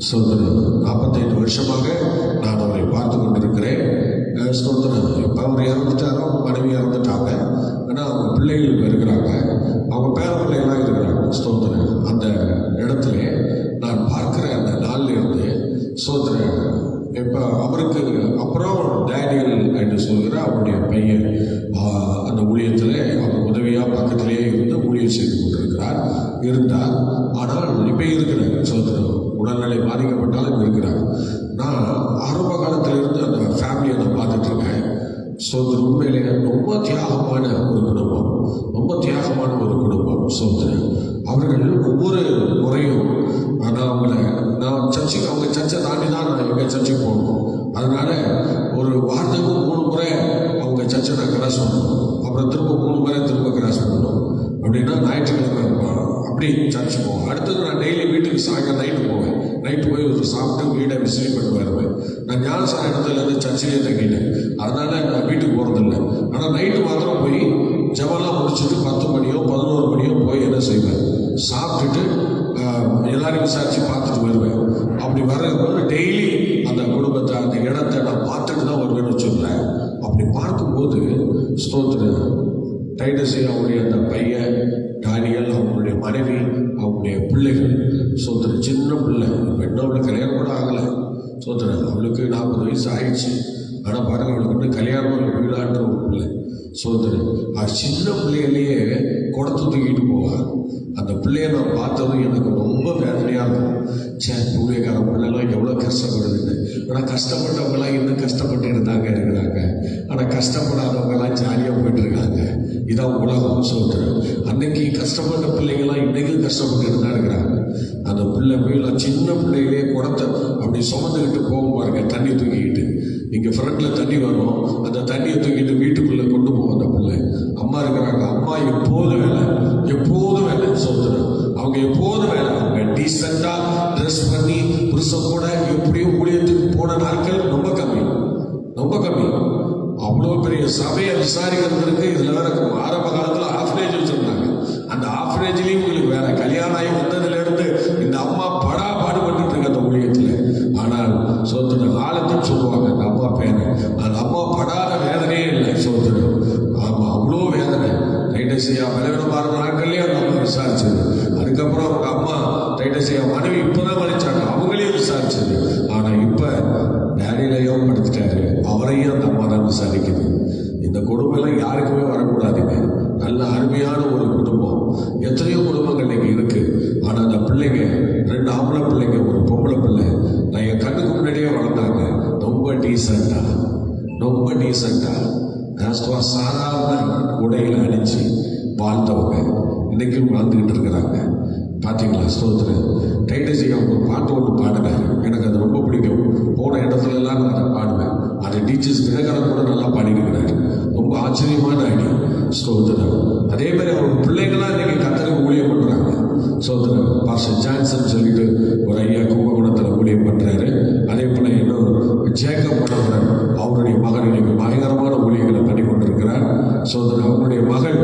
45 வருஷமாக நான் அவரை பார்த்து கொண்டிருக்கிறேன். ஸ்தோத்திரம். இப்போ அவர் இறந்துட்டாரோ, மனைவி இறந்துட்டாங்க. ஆனால் அவங்க பிள்ளைகள் இருக்கிறாங்க, அவங்க பேர பிள்ளைகளாக இருக்கிறாங்க. ஸ்தோத்திரம். அந்த இடத்துல நான் பார்க்கிற அந்த நாளில் இருந்து ஸ்தோத்திரம். இப்போ அவருக்கு அப்புறம் டேனியல் என்று சொல்கிற அவருடைய பையன் அந்த ஊழியத்தில் அவர் உதவியாக பக்கத்திலேயே இருந்து ஊழியம் செய்து கொண்டிருக்கிறார் இருந்தார். ஆனால் இப்போ இருக்கிறார். சோதனை உடல்நிலை பாதிக்கப்பட்டாலும் இருக்கிறார். நான் ஆரம்ப காலத்திலிருந்து அந்த ஃபேமிலியை நான் பார்த்துட்டு இருக்கேன். சோதனை உண்மையிலே ரொம்ப தியாகமான ஒரு குடும்பம், ரொம்ப தியாகமான ஒரு குடும்பம். சோதனை அவர்கள் ஒவ்வொரு முறையும் நான் சர்ச்சுக்கு, அவங்க சர்ச்சை தாண்டி தான் நான் எங்கள் சர்ச்சுக்கு போகணும். அதனால ஒரு வாரத்துக்கு 3 முறை அவங்க சர்ச்சை நான் கிராஸ் பண்ணணும். அப்புறம் திரும்ப 3 முறை திரும்ப கிராஸ் பண்ணணும். அப்படின்னா ஞாயிற்றுக்கிழமை அப்படி சர்ச்சு போவேன். அடுத்தது நான் டெய்லி வீட்டுக்கு சாயங்காலம் நைட்டு போவேன். நைட்டு போய் ஒரு சாப்பிட்டு வீடை விசிட் பண்ணி வருவேன். நான் ஞானசார இடத்துலேருந்து சர்ச்சிலே தங்கிட்டேன். அதனால நான் வீட்டுக்கு போகிறதில்லை. ஆனால் நைட்டு மாத்திரம் போய் ஜபம்லாம் முடிச்சுட்டு 10 மணியோ 11 மணியோ போய் என்ன செய்வேன், சாப்பிட்டுட்டு எல்லாரையும் விசாரிச்சு பார்த்துட்டு வருவேன். அப்படி வர்றதுக்கு டெய்லி அந்த குடும்பத்தை, அந்த இடத்தை நான் பார்த்துட்டு தான் வருவேன்னு வச்சுருந்தேன். அப்படி பார்க்கும்போது ஸ்தோத்திரம். டைட்டஸ் அவங்களுடைய அந்த பையன் டானியல், அவங்களுடைய மனைவி, அவங்களுடைய பிள்ளைகள். ஸ்தோத்திரம். சின்ன பிள்ளை, இப்போ இன்னும் அவளுக்கு கல்யாணம் கூட ஆகலை. ஸ்தோத்திரம். அவளுக்கு 40 வயசு ஆயிடுச்சு. ஆனால் பாருங்க, அவளுக்கு இன்னும் கல்யாணம் வீடான்ற ஒரு பிள்ளை. ஸ்தோத்திரம். சின்ன பிள்ளைகளையே குடத்தை தூக்கிட்டு போவான். அந்த பிள்ளைய நான் பார்த்ததும் எனக்கு ரொம்ப வேதனையாக இருக்கும். ஊழியக்கார பிள்ளைலாம் எவ்வளோ கஷ்டப்படுதுன்னு. ஆனால் கஷ்டப்பட்டவங்களாம் இன்னும் கஷ்டப்பட்டு தாங்க இருக்கிறாங்க. ஆனால் கஷ்டப்படாதவங்கலாம் ஜாலியாக போயிட்டு இருக்காங்க. இதான் உலகம் சொல்கிறேன். அன்னைக்கு கஷ்டப்பட்ட பிள்ளைங்களாம் இன்றைக்கும் கஷ்டப்பட்டு தான் இருக்கிறாங்க. அந்த பிள்ளைலாம் சின்ன பிள்ளைகளே குடத்தை அப்படி சுமந்துக்கிட்டு போகும் பாருங்க, தண்ணி தூக்கிக்கிட்டு. இங்கே ஃப்ரண்ட்டில் தண்ணி வரும், அந்த தண்ணியை தூக்கிட்டு வீட்டுக்குள்ளே கொண்டு போகும் அந்த பிள்ளை. அம்மா இருக்கிறாங்க, அம்மா எப்போதும் வேலை சொல்கிறேன். அவங்க எப்போதும் வேலை. அவங்க டீசெண்டாக ட்ரெஸ் பண்ணி புருஷன் கூட எப்படியும் ஊழியத்துக்கு போன நாட்கள் ரொம்ப கம்மி. அவ்வளோ பெரிய சபையை விசாரிக்கிறதுக்கு இதில் வேற ஆரம்ப காலத்தில் ஆஃப்ரேஜ் வச்சுருந்தாங்க. அந்த ஆஃப்ரேஜ்லேயும் உங்களுக்கு வேற கல்யாணம் ஆகி வந்ததுலேருந்து இந்த அம்மா பாடுபட்டு இருக்கு அந்த ஊழியத்தில். ஆனால் சோதனை ஆழத்துன்னு சொல்லுவாங்க அந்த அம்மா பேரை. அந்த அம்மா படாத வேதனையே இல்லை சோதனை. ஆமாம், அவ்வளோ வேதனை. டைட்டஸையா பலவீனமான நாட்கள்லேயே அந்த அம்மா விசாரிச்சது. அதுக்கப்புறம் அவங்க அம்மா டைட்டஸையா மனைவி இப்போதான் மறைச்சாங்க, அவங்களையும் விசாரிச்சது. ஆனால் இப்போ டேடியிலையும் படுத்துட்டாரு, அவரையும் அந்த அம்மா தான் விசாரிக்குது. இந்த குடும்பம்லாம் யாருக்குமே வரக்கூடாதுங்க. நல்ல அருமையான ஒரு குடும்பம். எத்தனையோ குடும்பங்கள் இன்னைக்கு இருக்கு. ஆனால் அந்த பிள்ளைங்க 2 ஆம்பளை பிள்ளைங்க, ஒரு பொம்பளை பிள்ளை, நான் என் கண்ணுக்கு முன்னாடியே வளர்ந்தாங்க. ரொம்ப டீசெண்டா சாதாரண உடையில அணிச்சு வாழ்ந்தவங்க இன்னைக்கும் வாழ்ந்துகிட்டு இருக்கிறாங்க. பார்த்தீங்களா? ஸ்தோத்திரம். டைட்டஸையா ஒரு பாட்டு ஒன்று பாடினாரு, எனக்கு அது ரொம்ப பிடிக்கும். போன இடத்துல எல்லாம் நான் அதை பாடுவேன். அது டீச்சர்ஸ் தினகரன் கூட நல்லா பாடியிருக்கிறாரு. ரொம்ப ஆச்சரியமான அடி. ஸ்தோத்திரம். அதே மாதிரி அவங்க பிள்ளைங்களாம் இன்னைக்கு கர்த்தருக்கு ஊழியம் பண்றாங்க. ஸ்தோத்திரம். பாஸ்டர் ஜான்சன் சொல்லிட்டு ஒரு ஐயா கும்பகோணத்தில் ஊழியம் பண்றாரு. அதே போல இன்னும் ஜேக்கப் பண்றாரு. அவருடைய மகன் இன்னைக்கு பயங்கரமான ஊழியர்களை பண்ணி கொண்டிருக்கிறார். ஸ்தோத்திரம். அவருடைய மகள்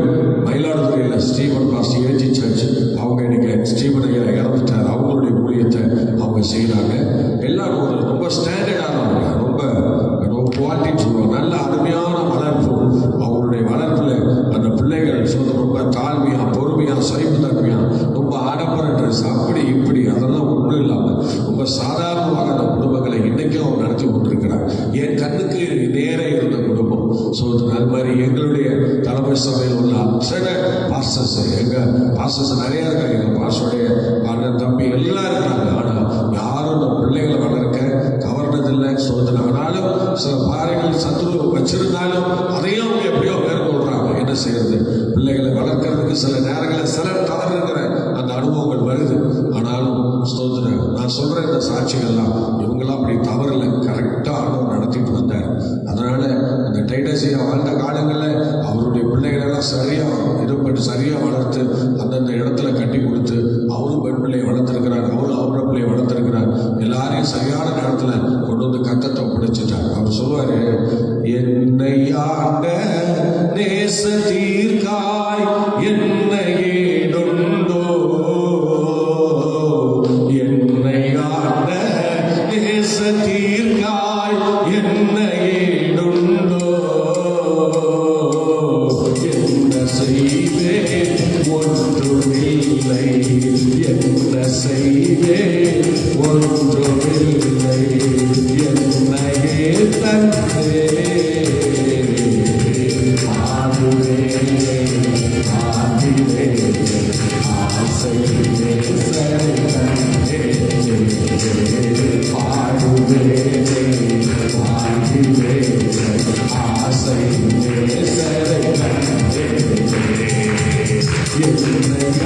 மயிலாடுதுறையில் ஸ்டீபன் பாஸ்டர் ஏஜி சர்ச், அவங்க இன்னைக்கு ஸ்டீபன் ஐயா இறந்துட்டார். அவங்களுடைய ஊழியத்தை அவங்க செய்கிறாங்க. எல்லாரும் ரொம்ப ஸ்டாண்டர்டானவங்க, ரொம்ப குவாலிட்டின்னு சொல்லுவாங்க. நல்ல அருமையான வளர்ப்பு. அவங்களுடைய வளர்ப்பில் அந்த பிள்ளைகள் சொல்ல ரொம்ப தாழ்மையா, பொறுமையா, சைவத்தன்மையா, ரொம்ப ஆடம்பர ட்ரெஸ் அப்படி இப்படி அதெல்லாம் ஒன்றும் இல்லாமல் ரொம்ப சாதாரணமாக அந்த குடும்பங்களை இன்னைக்கும் அவர் நடத்தி கொண்டிருக்கிறார். என் கண்ணுக்கு நேரே இருந்த குடும்பம். ஸோ அது மாதிரி எங்களுடைய தலைமை சபையில் உள்ள அத்தனை பாஸ்டர்ஸ், எங்கள் பாஸ்டர்ஸ் நிறையா இருக்காங்க. எங்கள் பாஸ்டருடைய அண்ணன் தம்பி எல்லாம் இருக்கிறாங்க. ஆனால் யாரும் அந்த பிள்ளைகளை வளர்க்க கவர்னதில்லை. சோதனை ஆனாலும் சில பாறைகள் சத்துரு வச்சிருந்தாலும் அதையும் அவங்க எப்படியோ மேற்கொள்றாங்க. என்ன செய்யறது? பிள்ளைகளை வளர்க்கறதுக்கு சில நேரங்களில் சிலர் தவறுங்கிற அந்த அனுபவங்கள் வருது. ஆனாலும் ஸ்தோத்திரம், நான் சொல்ற இந்த சாட்சிகள்லாம் இவங்கெல்லாம் அப்படி தவறில்லை, கரெக்டாக ஆண்டவர் நடத்திட்டு வந்தார். அதனால இந்த டைட்டஸையா வாழ்ந்த காலங்களில் அவருடைய பிள்ளைகளெல்லாம் சரியா வளர்த்து அந்தந்த இடத்துல கட்டி கொடுத்து அவரும் பெண் பிள்ளையை வளர்த்துருக்கிறார், அவரும் அவரோட பிள்ளையை வளர்த்துருக்கிறார். எல்லாரையும் சரியான நேரத்துல கொண்டு வந்து கத்தத்தை பிடிச்சிட்டார். அவர் சொல்லுவாரு, என்னை ஆண்ட நேச தீர்க்காய் என்னை ஏடுண்டோ, என்னை ஆண்ட நேச தீர்க்காய் என்னை ஏடுண்டோ, என்ன செய்வேன் ஒன்றுமில்லை, என்ன செய்வேன் ஒன்றுமில்லை, என்னையே தந்தே ஆடுவே ஆடிவே ஆசையே சரணே ஆடுவே ஆடிவே ஆசையே சரணே என்னையாக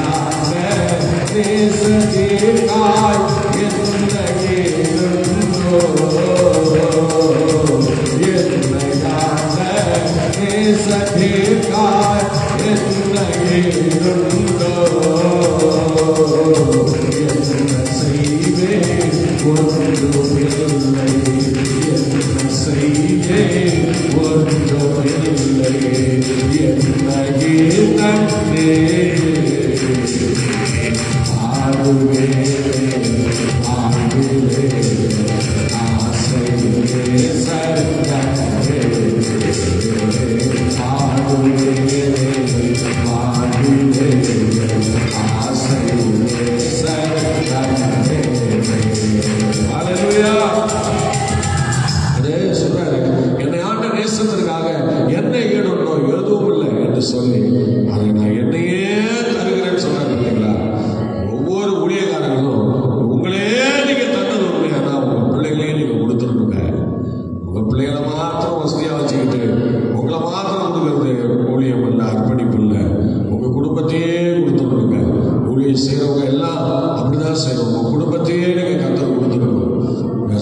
நேசதீர்க்காய் என்னையே ஏடுண்டோ, என்னையாக நேசதீர்க்காய் என்னையே ஏடுண்டோ, என்ன செய்வேன் ஒன்றுமில்லை, என்ன செய்வேன் ஒன்றுமில்லை, என்னையே தந்தே ஆடுவே ஆடுவே ஆசையே சரணே ஆடுவே ஆடுவே ஆசையே சரணே. ஹல்லேலூயா. சொல்றாரு, என்னை ஆண்ட நேசத்திற்காக என்னை ஏடுண்டோ எதுவும் இல்லை என்று சொல்லி அதை நான் என்னையே அப்படிதான் செய்யணும். உங்கள் குடும்பத்தையே நீங்கள் கத்தர் கொடுத்துருக்கணும்.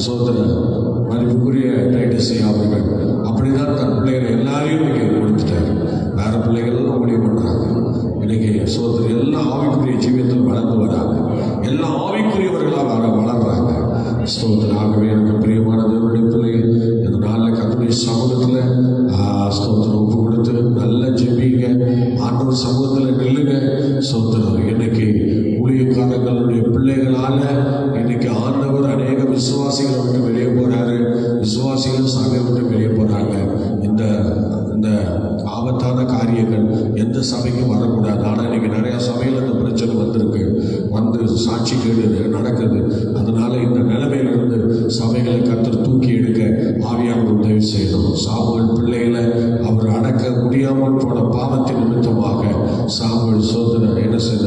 சோதனை மதிப்புக்குரிய டைட்டஸ் அவர்கள் அப்படிதான் தன் பிள்ளைகளை எல்லாரையும் இன்னைக்கு கொடுத்துட்டாரு. வேற பிள்ளைகள்லாம் ஊழியம் பண்ணுறாங்க. இன்னைக்கு சோதனை எல்லாம் ஆவிக்குரிய ஜீவியத்தில் வளர்ந்து வராங்க. எல்லாம் ஆவிக்குரியவர்களாக வளர்றாங்க. ஸ்தோத்திரம். ஆகவே எனக்கு பிரியமான தேவனுடைய பிள்ளைகள் இந்த நாளில் கர்த்தருடைய சமூகத்தில் ஸ்தோத்திரம் ஒப்பு கொடுத்து நல்ல ஜெபிங்க. ஆண்டவர் சமூகத்தில் நில்லுங்க. ஸ்தோத்திரம். இன்னைக்கு ஊழியக்காரர்களுடைய பிள்ளைகளால இன்னைக்கு ஆண்டவர் அநேக விசுவாசிகளை விட்டு வெளியே போறாரு. விசுவாசிகள் சபையை விட்டு வெளியே போறாங்க. இந்த இந்த ஆபத்தான காரியங்கள் எந்த சபைக்கும் வரக்கூடாது. ஆனால் இன்னைக்கு நிறைய சபையில் இந்த பிரச்சனை வந்திருக்கு. வந்து சாட்சி கேடு நடக்குது. அதனால இந்த நிலைமையிலிருந்து சபைகளை கர்த்தர் தூக்கி எடுக்க ஆவியானவர் உதவி செய்யணும். சாமுவேல் பிள்ளைகளை அவர் அடக்க முடியாமல் போன பாவத்தின் நிமித்தமாக சாமுவேல் சோதனை என்ன செய்த,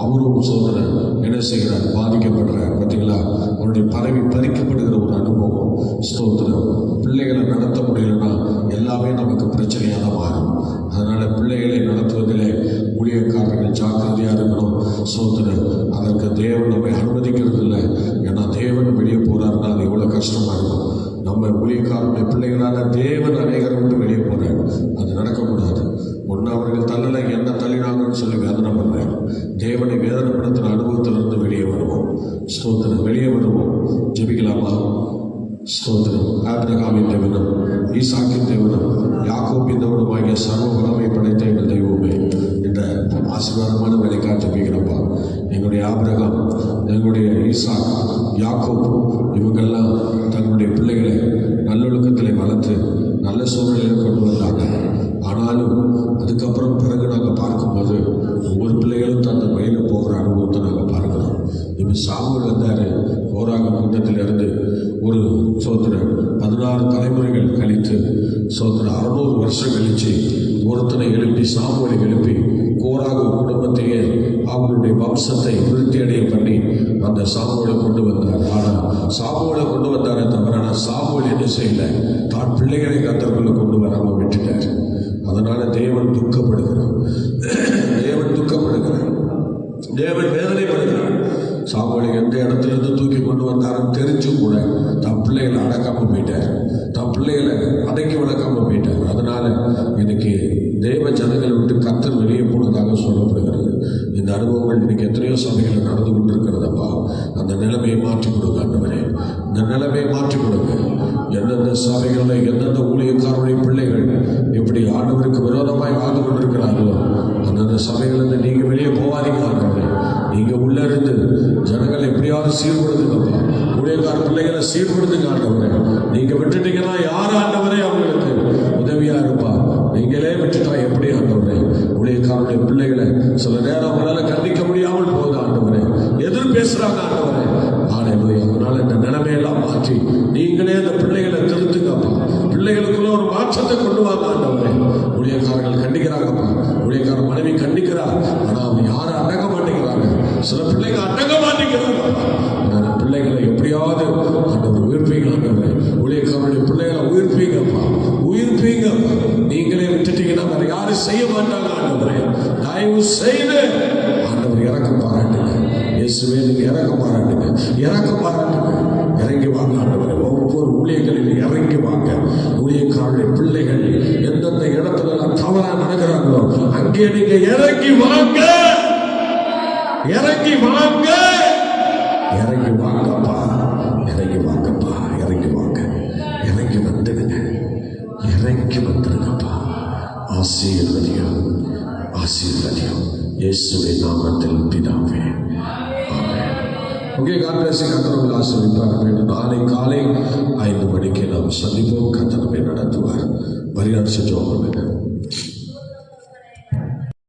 அவரும் சோதனை என்ன செய்கிறார், பாதிக்கப்படுறார். பார்த்தீங்களா, அவருடைய பதவி பறிக்கப்படுகிற ஒரு அனுபவம். ஸ்தோத்திரம். பிள்ளைகளை நடத்த முடியலன்னா எல்லாமே நமக்கு பிரச்சனையாக தான் மாறும். அதனால பிள்ளைகளை நடத்துவதிலே ஊழியக்காரர்கள் ஜாக்கிரதையாக இருக்கணும். சோதனை அதற்கு தேவன் நம்மை அனுமதிக்கிறது இல்லை. ஏன்னா தேவன் வெளியே போறாருன்னா அது எவ்வளோ கஷ்டமா இருக்கும். நம்ம ஊழியக்காரனுடைய பிள்ளைகளான தேவன் அநேகரை விட்டு வெளியே போறாரு. அது நடக்கக்கூடாது. ஒன்று அவர்கள் தள்ளலை, என்ன தள்ளினாங்கன்னு சொல்லி வேதனை பண்றாங்க. தேவனை வேதனைப்படுத்தின அனுபவத்திலிருந்து வெளியே வருவோம். ஸ்தோத்திரம். வெளியே வருவோம். ஜெபிக்கலாமா? ஸ்தோத்திரம். ஆபிரகாமின் தேவனும் ஈசாக்கின் தேவனும் யாக்கோபின் தேவனுமாகிய சர்வ வல்லமை படைத்த எங்கள் தெய்வமே, இந்த ஆசீர்வாதமான வேலைக்காக ஜெபிக்கிறப்பா. எங்களுடைய ஆபிரகாம், எங்களுடைய ஈசாக், யாக்கோப் இவங்கெல்லாம் தங்களுடைய பிள்ளைகளை நல்லொழுக்கத்தில் வளர்த்து நல்ல சூழ்நிலையில் கொண்டு வந்தாங்க. ஆனாலும் அதுக்கப்புறம் பிறகு நாங்கள் பார்க்கும்போது ஒவ்வொரு பிள்ளைகளும் தந்த வழியில் போகிற அனுபவத்தை நாங்கள் பார்க்கிறோம். இப்போ சாமுவேல் வந்தார். கோராக கூட்டத்திலிருந்து ஒரு சோதனை 16 தலைமுறைகள் கழித்து சோதனை 600 வருஷம் கழித்து ஒருத்தனை எழுப்பி, சாமுவேலை எழுப்பி கோராக குடும்பத்தையே அவங்களுடைய வம்சத்தை விருத்தி அடைய பண்ணி அந்த சாமுவேலை கொண்டு வந்தார். ஆனால் சாமுவேலை கொண்டு வந்தாரே தவிர, ஆனால் சாமுவேல் என்ன செய்யல, தான் பிள்ளைகளை கத்தருக்குள்ள கொண்டு வராமல் விட்டுட்டார். அதனால தேவன் துக்கப்படுகிறார். தேவன் துக்கப்படுகிறார். தேவன் வேதனைப்படுகிறார். சாமுவேலை எந்த இடத்துல இருந்து தூக்கி கொண்டு வந்தாருன்னு தெரிஞ்சும் கூட தன் பிள்ளைகளை அடக்காம போயிட்டார். தன் பிள்ளைகளை அடக்கி வளர்க்காம போயிட்டார். அதனால இன்னைக்கு தேவ ஜனங்களை விட்டு கர்த்தர் வெளியே போனதாக சொல்லப்படுகிறது. இந்த அனுபவங்கள் இன்னைக்கு எத்தனையோ சபைகள் நடந்து கொண்டிருக்கிறதப்பா. அந்த நிலைமையை மாற்றி கொடுங்க ஆண்டவரே. இந்த நிலைமையை மாற்றி கொடுங்க. எந்தெந்த சபைகளில் எந்தெந்த ஊழியக்காரருடைய பிள்ளைகள் எப்படி ஆண்டவருக்கு விரோதமாய் வாழ்ந்து கொண்டிருக்கிறார்களோ அந்தந்த சபைகளிலிருந்து நீங்க வெளியே போவாதீங்க ஆண்டவரே. நீங்க உள்ள இருந்து ஜனங்களை எப்படியாவது சீர்படுத்துங்கப்பா. ஊழியக்கார பிள்ளைகளை சீர்படுத்துங்க ஆண்டவரே. நீங்க விட்டுட்டீங்கன்னா யார் ஆண்டவரே அவங்களுக்கு உதவியா இருப்பா. நீங்களே விட்டுட்டா எப்படி ஆண்டவரே? ஊழியக்காரருடைய பிள்ளைகளை சில நேரம் அவங்களால கண்டிக்க முடியாமல் போகுது ஆண்டவரே. எதிர் பேசுறாங்க ஆண்டவரே. அதனால இந்த நிலைமையெல்லாம் மாற்றி நீங்களே அந்த பிள்ளைகளை திருத்துங்கப்பா. பிள்ளைகளுக்குள்ள ஒரு மாற்றத்தை கொண்டு வாங்க ஆண்டவரே. ஊழியக்காரர்கள் கண்டிக்கிறாங்கப்பா. ஊழியக்கார மனைவி கண்டிக்கிறார். ஆனா அவங்க யாரும் அடங்க மாட்டேங்கிறாங்க. சில பிள்ளைங்க அடங்க மாட்டேங்கிறாங்க. அந்த பிள்ளைகளை எப்படியாவது ஆண்டவர் உயிர்ப்பீங்க ஆண்டவரே. ஊழியக்காரருடைய பிள்ளைகளை உயிர்ப்பீங்கப்பா. உயிர்ப்பீங்கப்பா. நீங்களே விட்டுட்டீங்கன்னா வேற யாரும் செய்ய மாட்டாங்க ஆண்டவரே. தயவு செய்து ஆண்டவர் இறக்க பாராட்டுங்க. இயேசுவே நீங்க இறக்க பாராட்டுங்க. இறக்க பாராட்டுங்க. இறங்கி வாங்க ஆண்டவரே. ஒவ்வொரு ஊழியர்களில் இறங்கி வாங்க. ஊழியக்காரருடைய பிள்ளைகள் எந்தெந்த இடத்துல தவறா நடக்கிறாங்களோ அங்கே நீங்க இறங்கி வாங்க. இறங்கி வாங்க. இறங்கி வாங்கப்பா. இறங்கி வாங்கப்பா. இறங்கி வாங்க. இறங்கி வந்துடுங்க. இறங்கி வந்துடுங்கப்பா. ஆசீர்வதியம். ஆசீர்வதியம். இயேசுவின் நாமத்தில் பிதாவே. Okay, God bless you. கர்த்தர் ஆசீர்வதிப்பார். நாளை காலை 5 மணிக்கு நாம் சந்திப்போம். கர்த்தர் நம்மை நடத்துவார். வரியாட்சி ஜெபம் பண்ணுங்க.